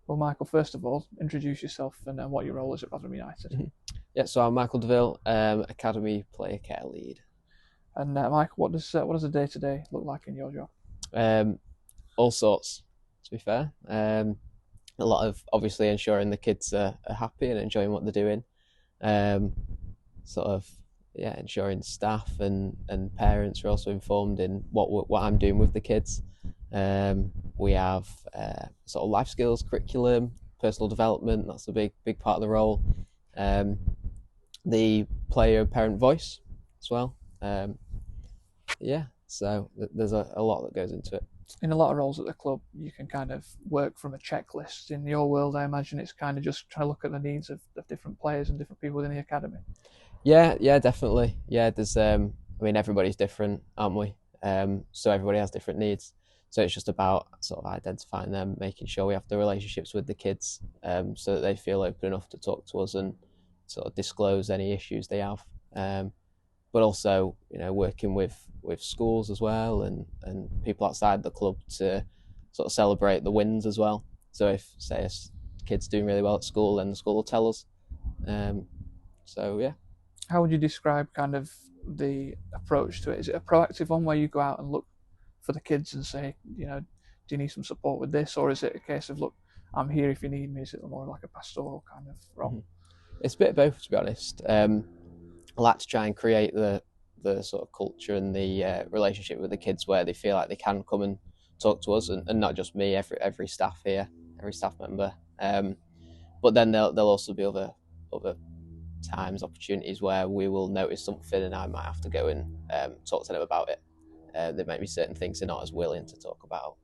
Well, Michael, first of all, introduce yourself and what your role is at Rotherham United. Mhm. Yeah, so I'm Michael Deaville, Academy Player Care Lead. And Michael, what does a day to day look like in your job? Um, all sorts, to be fair. A lot of obviously ensuring the kids are happy and enjoying what they're doing. Um, sort of, yeah, ensuring staff and parents are also informed in what I'm doing with the kids. We have sort of life skills curriculum, personal development. That's a big part of the role. Um, the player parent voice as well. Yeah, so there's a lot that goes into it. In a lot of roles at the club, you can kind of work from a checklist. In your world, I imagine it's kind of just trying to look at the needs of different players and different people within the academy. Yeah, definitely. Yeah, there's I mean everybody's different, aren't we? So everybody has different needs. So it's just about sort of identifying them, making sure we have the relationships with the kids, so that they feel open enough to talk to us and sort of disclose any issues they have. But also, working with schools as well and people outside the club to sort of celebrate the wins as well. So if say a kid's doing really well at school, then the school will tell us. Um, so yeah. How would you describe kind of the approach to it? Is it a proactive one where you go out and look for the kids and say, do you need some support with this, or is it a case of, look, I'm here if you need me? Is it more like a pastoral kind of role? Mhm. It's a bit of both, to be honest. I like to try and create the sort of culture and the relationship with the kids where they feel like they can come and talk to us, and not just me, every staff here, every staff member. But then there'll also be other times, opportunities where we will notice something, and I might have to go and talk to them about it. There might be certain things they're not as willing to talk about.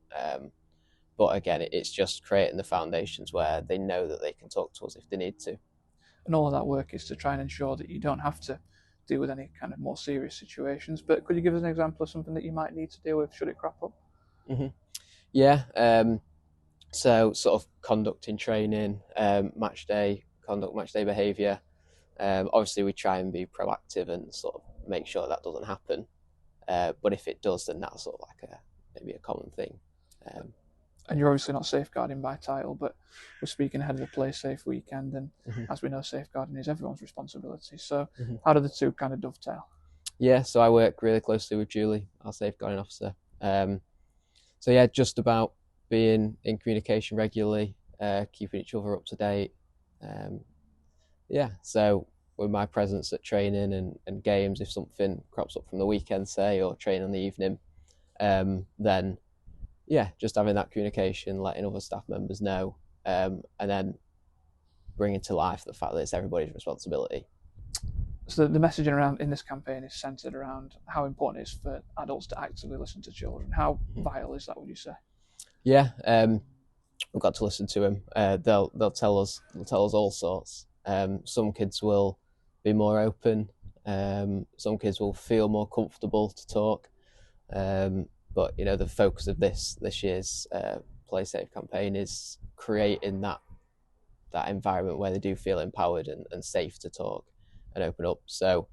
But again, it's just creating the foundations where they know that they can talk to us if they need to. And all of that work is to try and ensure that you don't have to deal with any kind of more serious situations. But could you give us an example of something that you might need to deal with should it crop up? hmm Yeah. So sort of conducting training, match day conduct, match day behaviour. Obviously, we try and be proactive and sort of make sure that doesn't happen. But if it does, then that's sort of like maybe a common thing. Um, And you're obviously not safeguarding by title, but we're speaking ahead of the Play Safe weekend, and mhm, as we know, safeguarding is everyone's responsibility. So, mhm. how do the two kind of dovetail? Yeah, so I work really closely with Julie, our safeguarding officer. So yeah, just about being in communication regularly, keeping each other up to date. Um, yeah, so with my presence at training and games, if something crops up from the weekend, say, or training in the evening, then yeah, just having that communication, letting other staff members know, and then bringing to life the fact that it's everybody's responsibility. So, the messaging around in this campaign is centered around how important it is for adults to actively listen to children. How Mhm. vital is that, would you say? Yeah, we've got to listen to them. They'll tell us all sorts. Some kids will be more open. Some kids will feel more comfortable to talk. But the focus of this year's Play Safe campaign is creating that environment where they do feel empowered and safe to talk and open up. So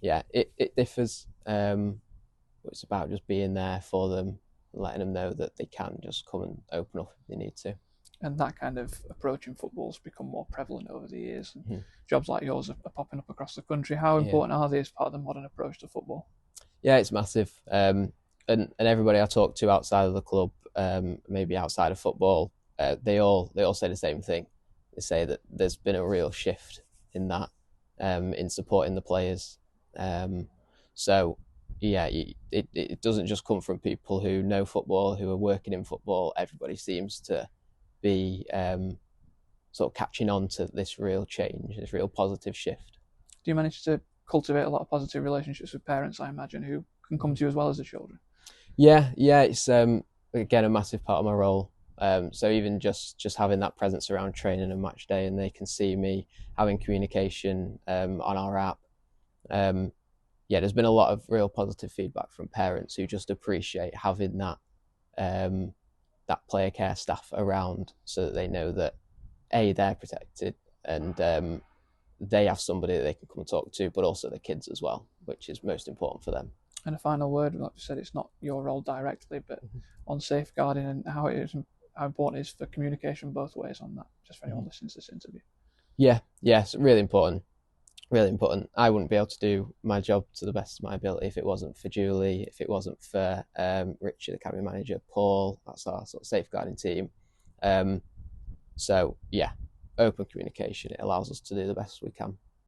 yeah, it differs. It's about just being there for them, letting them know that they can just come and open up if they need to. And that kind of approach in football's become more prevalent over the years, and Mhm. jobs like yours are popping up across the country. How Yeah, important are they as part of the modern approach to football? yeah, it's massive. And everybody I talk to outside of the club, maybe outside of football, they all say the same thing. They say that there's been a real shift in that, in supporting the players. Um, so yeah, it doesn't just come from people who know football, who are working in football. Everybody seems to be sort of catching on to this real change, this real positive shift. Do you manage to cultivate a lot of positive relationships with parents, I imagine, who can come to you as well as the children? Yeah, it's again a massive part of my role. So even just having that presence around training and match day, and they can see me having communication on our app. Um, yeah, there's been a lot of real positive feedback from parents who just appreciate having um, that player care staff around, so that they know that they're protected and they have somebody that they can come and talk to, but also the kids as well, which is most important for them. And a final word, like you said, it's not your role directly, but on safeguarding and how it is how important it is for communication both ways on that, just for anyone listening to this interview. Yeah, it's really important. Really important. I wouldn't be able to do my job to the best of my ability if it wasn't for Julie, if it wasn't for Richard, the academy manager, Paul, that's our sort of safeguarding team. So yeah, open communication, it allows us to do the best we can.